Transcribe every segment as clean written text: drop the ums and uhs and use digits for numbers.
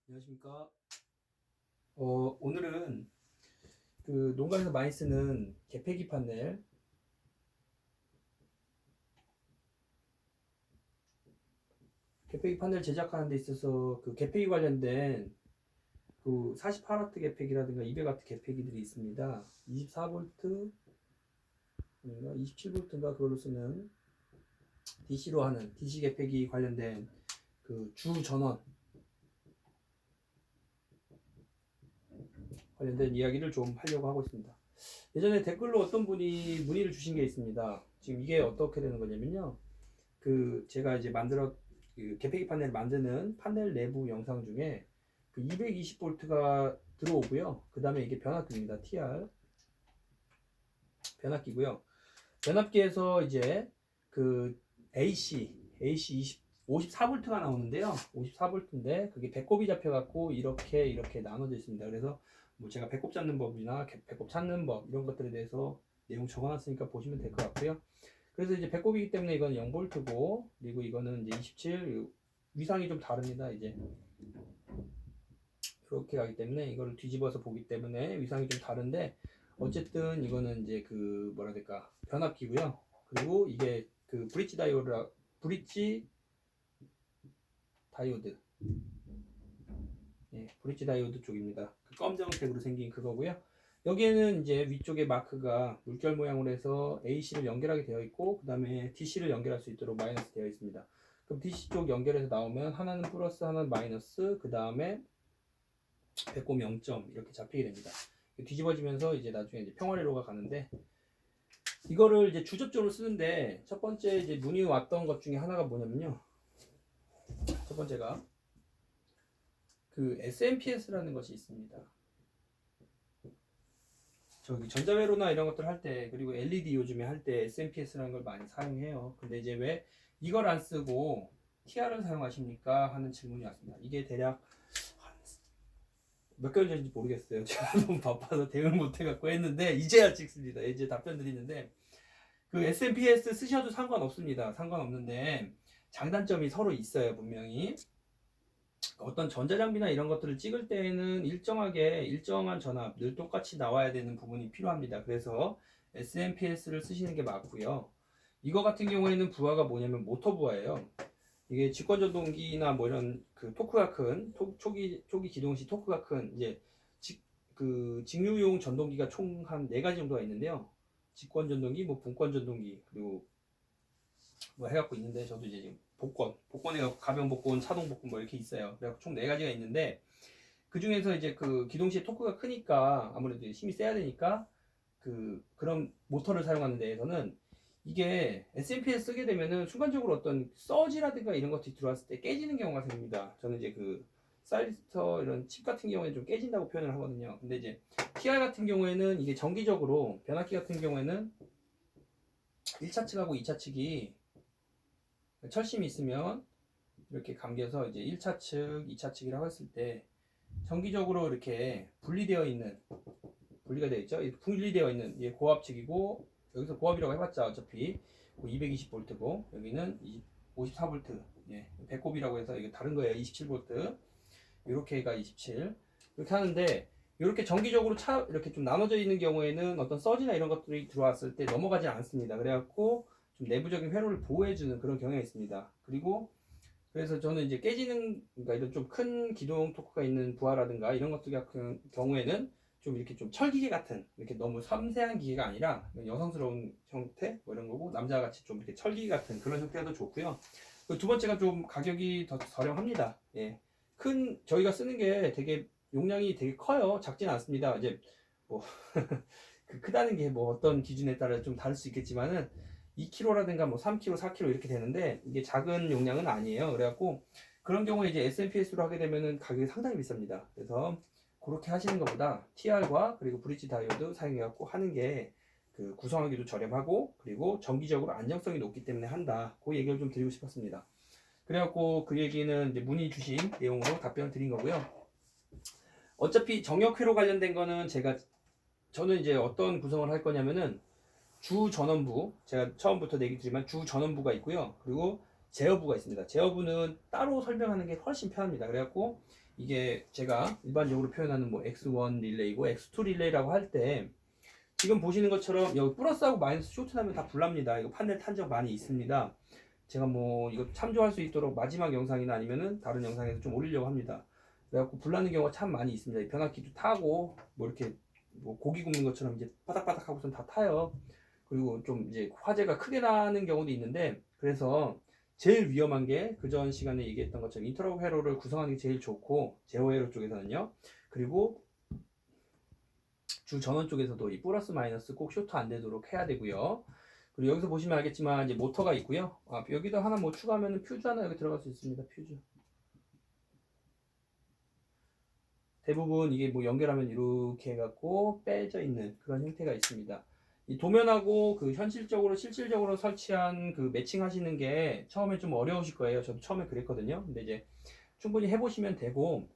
안녕하십니까. 오늘은 그 농가에서 많이 쓰는 개폐기 판넬 제작하는 데 있어서 그 개폐기 관련된 그 48W 개폐기라든가 200W 개폐기들이 있습니다. 24V, 27V인가 그걸로 쓰는 DC로 하는 DC 개폐기 관련된 그 주 전원 관련된 이야기를 좀 하려고 하고 있습니다. 예전에 댓글로 어떤 분이 문의를 주신 게 있습니다. 지금 이게 어떻게 되는 거냐면요. 그 제가 이제 그 개폐기 판넬을 만드는 판넬 내부 영상 중에 그 220V가 들어오고요. 그 다음에 이게 변압기입니다. TR 변압기고요. 변압기에서 이제 그 AC 54V가 나오는데요. 54V인데 그게 배꼽이 잡혀갖고 이렇게 나눠져 있습니다. 그래서 뭐 제가 배꼽 잡는 법이나 배꼽 찾는 법 이런 것들에 대해서 내용 적어놨으니까 보시면 될 것 같고요. 그래서 이제 배꼽이기 때문에 이건 0V고 그리고 이거는 이제 27 위상이 좀 다릅니다. 이제 이렇게 가기 때문에 이거를 뒤집어서 보기 때문에 위상이 좀 다른데 어쨌든 이거는 이제 그 뭐라 해야 될까 변압기고요. 그리고 이게 그 브릿지 다이오드 브릿지 다이오드 쪽입니다. 그 검정색으로 생긴 그거고요. 여기에는 이제 위쪽에 마크가 물결 모양으로 해서 AC를 연결하게 되어 있고 그 다음에 DC를 연결할 수 있도록 마이너스 되어 있습니다. 그럼 DC 쪽 연결해서 나오면 하나는 플러스 하나는 마이너스 그 다음에 배꼽 0점 이렇게 잡히게 됩니다. 뒤집어지면서 이제 나중에 이제 평화례로가 가는데 이거를 이제 주접적으로 쓰는데 첫 번째 이제 문의 왔던 것 중에 하나가 뭐냐면요. 첫 번째가 그 SMPS라는 것이 있습니다. 저기 전자회로나 이런 것들 할 때 그리고 LED 요즘에 할 때 SMPS라는 걸 많이 사용해요. 근데 이제 왜 이걸 안 쓰고 TR을 사용하십니까? 하는 질문이 왔습니다. 이게 대략 몇 개월 전인지 모르겠어요. 제가 너무 바빠서 대응을 못 해갖고 했는데 이제야 찍습니다. 이제 답변 드리는데 그 SMPS 쓰셔도 상관없습니다. 상관없는데 장단점이 서로 있어요. 분명히 어떤 전자장비나 이런 것들을 찍을 때에는 일정한 전압 늘 똑같이 나와야 되는 부분이 필요합니다. 그래서 SMPS를 쓰시는 게 맞고요. 이거 같은 경우에는 부하가 뭐냐면 모터 부하예요. 이게 직권전동기나 뭐 이런 그 토크가 큰 초기 기동 시 토크가 큰 이제 그 직류용 전동기가 총 한 4가지 정도가 있는데요. 직권전동기, 뭐 분권전동기 그리고 뭐 해갖고 있는데 저도 이제 지금 복권에 가변 복권, 차동 복권 뭐 이렇게 있어요. 그래서 총 4가지가 있는데 그 중에서 이제 그 기동시의 토크가 크니까 아무래도 힘이 세야 되니까 그런 모터를 사용하는 데에서는 이게 SMPS 쓰게 되면은 순간적으로 어떤 서지라든가 이런 것들이 들어왔을 때 깨지는 경우가 생깁니다. 저는 이제 그 사이리스터 이런 칩 같은 경우에 좀 깨진다고 표현을 하거든요. 근데 이제 TR 같은 경우에는 이게 정기적으로 변압기 같은 경우에는 1차 측하고 2차 측이 철심이 있으면 이렇게 감겨서 이제 1차 측, 2차 측이라고 했을 때 정기적으로 이렇게 분리가 되어 있죠. 분리되어 있는 얘 고압 측이고 여기서 고압이라고 해봤자 어차피 220V고 여기는 54V 배꼽이라고 해서 이게 다른 거예요. 27V 이렇게가 27 이렇게 하는데 이렇게 정기적으로 이렇게 좀 나눠져 있는 경우에는 어떤 서지나 이런 것들이 들어왔을 때 넘어가지 않습니다. 그래갖고 좀 내부적인 회로를 보호해주는 그런 경향이 있습니다. 그리고 그래서 저는 이제 그러니까 이런 좀 큰 기동 토크가 있는 부하라든가 이런 것들 같은 경우에는 좀 이렇게 좀 철기계 같은 이렇게 너무 섬세한 기계가 아니라 여성스러운 형태 뭐 이런 거고 남자같이 좀 이렇게 철기계 같은 그런 형태가 더 좋고요. 두 번째가 좀 가격이 더 저렴합니다. 예. 저희가 쓰는 게 되게 용량이 되게 커요. 작지는 않습니다. 이제 뭐 크다는 게 뭐 어떤 기준에 따라 좀 다를 수 있겠지만은 2kg라든가 뭐 3kg, 4kg 이렇게 되는데 이게 작은 용량은 아니에요. 그래갖고 그런 경우에 이제 SMPS로 하게 되면은 가격이 상당히 비쌉니다. 그래서 그렇게 하시는 것보다 TR과 그리고 브릿지 다이오드 사용해갖고 하는 게 그 구성하기도 저렴하고 그리고 정기적으로 안정성이 높기 때문에 한다. 그 얘기를 좀 드리고 싶었습니다. 그래갖고 그 얘기는 이제 문의 주신 내용으로 답변을 드린 거고요. 어차피 정역회로 관련된 거는 저는 이제 어떤 구성을 할 거냐면은 주 전원부 제가 처음부터 얘기 드리지만 주 전원부가 있고요. 그리고 제어부가 있습니다. 제어부는 따로 설명하는 게 훨씬 편합니다. 그래갖고 이게 제가 일반적으로 표현하는 뭐 X1 릴레이고 X2 릴레이라고 할 때 지금 보시는 것처럼 여기 플러스하고 마이너스 쇼트 나면 다 불납니다. 이거 판넬 탄 적 많이 있습니다. 제가 뭐 이거 참조할 수 있도록 마지막 영상이나 아니면은 다른 영상에서 좀 올리려고 합니다. 그래갖고 불나는 경우가 참 많이 있습니다. 이 변압기도 타고 뭐 이렇게 뭐 고기 굽는 것처럼 이제 바닥바닥 하고선 다 타요. 그리고 좀 이제 화재가 크게 나는 경우도 있는데, 그래서 제일 위험한 게 그전 시간에 얘기했던 것처럼 인터럽 회로를 구성하는 게 제일 좋고, 제어 회로 쪽에서는요. 그리고 주 전원 쪽에서도 이 플러스 마이너스 꼭 쇼트 안 되도록 해야 되고요. 그리고 여기서 보시면 알겠지만 이제 모터가 있고요. 여기도 하나 뭐 추가하면 퓨즈 하나 여기 들어갈 수 있습니다. 퓨즈. 대부분 이게 뭐 연결하면 이렇게 해갖고 빼져 있는 그런 형태가 있습니다. 이 도면하고 그 현실적으로 실질적으로 설치한 그 매칭 하시는 게 처음에 좀 어려우실 거예요. 저도 처음에 그랬거든요. 근데 이제 충분히 해보시면 되고,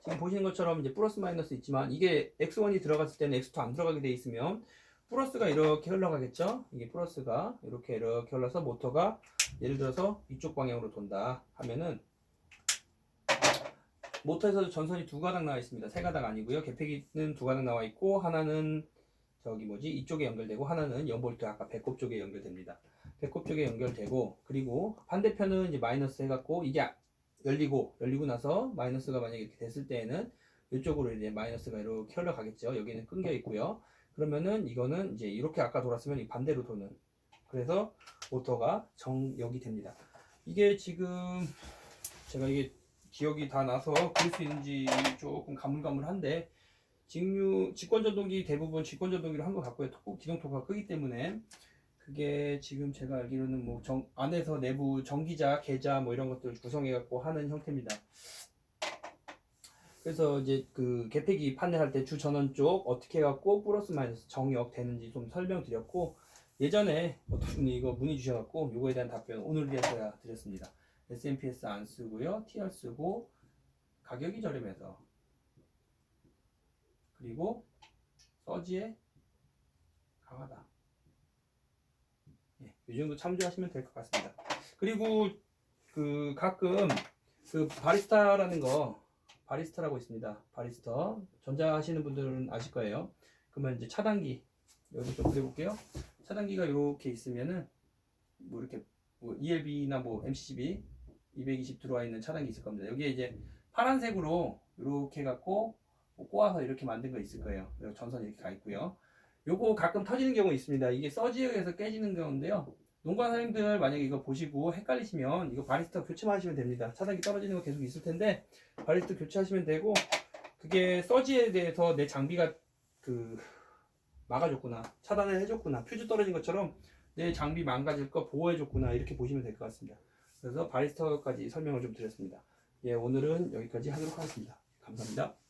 지금 보시는 것처럼 이제 플러스 마이너스 있지만 이게 X1이 들어갔을 때는 X2 안 들어가게 돼 있으면 플러스가 이렇게 흘러가겠죠. 이게 플러스가 이렇게 흘러서 모터가 예를 들어서 이쪽 방향으로 돈다 하면은 모터에서도 전선이 두 가닥 나와 있습니다. 세 가닥 아니고요. 개폐기는 두 가닥 나와 있고, 하나는 저기 뭐지 이쪽에 연결되고, 하나는 연볼트 아까 배꼽 쪽에 연결됩니다. 배꼽 쪽에 연결되고, 그리고 반대편은 이제 마이너스 해갖고 이게 열리고 나서 마이너스가 만약에 이렇게 됐을 때에는 이쪽으로 이제 마이너스가 이렇게 흘러가겠죠. 여기는 끊겨 있고요. 그러면은 이거는 이제 이렇게 아까 돌았으면 이 반대로 도는, 그래서 모터가 정역이 됩니다. 이게 지금 제가 이게 기억이 다 나서 그릴 수 있는지 조금 가물가물한데, 직권전동기 대부분 직권전동기로 한 것 같고요. 기동토크가 크기 때문에 그게 지금 제가 알기로는 뭐 안에서 내부 전기자, 계자 뭐 이런 것들 구성해 갖고 하는 형태입니다. 그래서 이제 그 개폐기 판넬 할 때 주 전원 쪽 어떻게 해갖고 플러스 마이너스 정역 되는지 좀 설명드렸고, 예전에 어떤 분이 이거 문의 주셔갖고 요거에 대한 답변 오늘 위해서야 드렸습니다. SMPS 안 쓰고요, TR 쓰고 가격이 저렴해서, 그리고 서지에 강하다. 이 정도 참조하시면 될 것 같습니다. 그리고 그 가끔 그 바리스타라는 거, 바리스타라고 있습니다. 바리스타 전자 하시는 분들은 아실 거예요. 그러면 이제 차단기 여기 좀 그려볼게요. 차단기가 이렇게 있으면은 뭐 이렇게 뭐 ELB나 뭐 MCB 220 들어와 있는 차단기 있을 겁니다. 여기에 이제 파란색으로 이렇게 해갖고 꼬아서 이렇게 만든 거 있을 거예요. 전선 이렇게 가 있고요. 요거 가끔 터지는 경우 있습니다. 이게 서지역에서 깨지는 경우인데요. 농가 사장님들 만약에 이거 보시고 헷갈리시면 이거 바리스타 교체만 하시면 됩니다. 차단기 떨어지는 거 계속 있을 텐데 바리스타 교체하시면 되고, 그게 서지에 대해서 내 장비가 그 막아줬구나, 차단을 해줬구나, 퓨즈 떨어진 것처럼 내 장비 망가질 거 보호해줬구나, 이렇게 보시면 될 것 같습니다. 그래서 바리스타까지 설명을 좀 드렸습니다. 예, 오늘은 여기까지 하도록 하겠습니다. 감사합니다.